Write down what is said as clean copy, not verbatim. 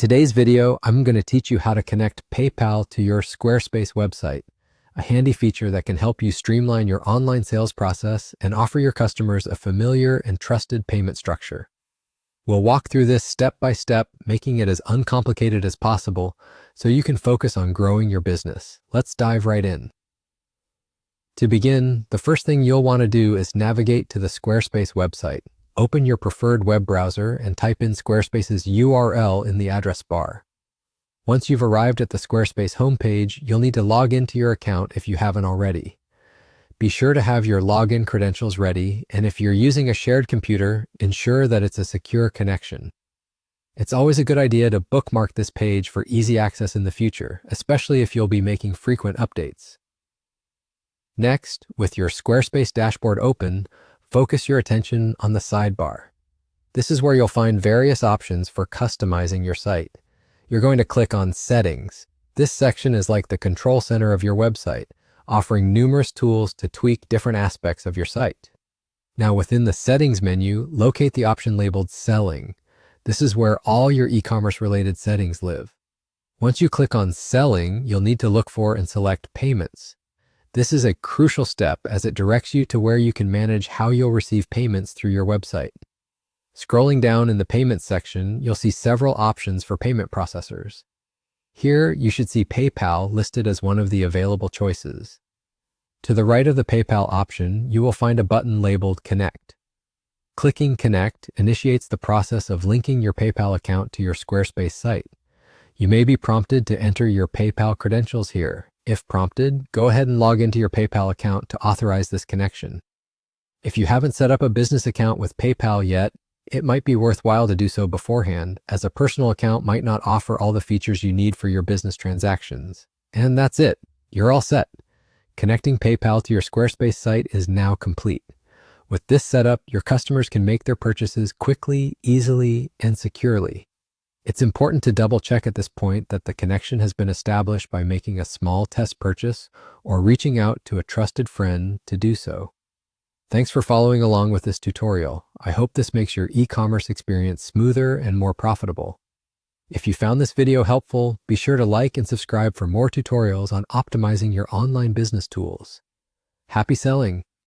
today's video, I'm going to teach you how to connect PayPal to your Squarespace website, a handy feature that can help you streamline your online sales process and offer your customers a familiar and trusted payment structure. We'll walk through this step by step, making it as uncomplicated as possible so you can focus on growing your business. Let's dive right in. To begin, the first thing you'll want to do is navigate to the Squarespace website. Open your preferred web browser and type in Squarespace's URL in the address bar. Once you've arrived at the Squarespace homepage, you'll need to log into your account if you haven't already. Be sure to have your login credentials ready, and if you're using a shared computer, ensure that it's a secure connection. It's always a good idea to bookmark this page for easy access in the future, especially if you'll be making frequent updates. Next, with your Squarespace dashboard open, focus your attention on the sidebar. This is where you'll find various options for customizing your site. You're going to click on Settings. This section is like the control center of your website, offering numerous tools to tweak different aspects of your site. Now within the Settings menu, locate the option labeled Selling. This is where all your e-commerce related settings live. Once you click on Selling, you'll need to look for and select Payments. This is a crucial step as it directs you to where you can manage how you'll receive payments through your website. Scrolling down in the Payments section, you'll see several options for payment processors. Here, you should see PayPal listed as one of the available choices. To the right of the PayPal option, you will find a button labeled Connect. Clicking Connect initiates the process of linking your PayPal account to your Squarespace site. You may be prompted to enter your PayPal credentials here. If prompted, go ahead and log into your PayPal account to authorize this connection. If you haven't set up a business account with PayPal yet, it might be worthwhile to do so beforehand, as a personal account might not offer all the features you need for your business transactions. And that's it. You're all set. Connecting PayPal to your Squarespace site is now complete. With this setup, your customers can make their purchases quickly, easily, and securely. It's important to double check at this point that the connection has been established by making a small test purchase or reaching out to a trusted friend to do so. Thanks for following along with this tutorial. I hope this makes your e-commerce experience smoother and more profitable. If you found this video helpful, be sure to like and subscribe for more tutorials on optimizing your online business tools. Happy selling!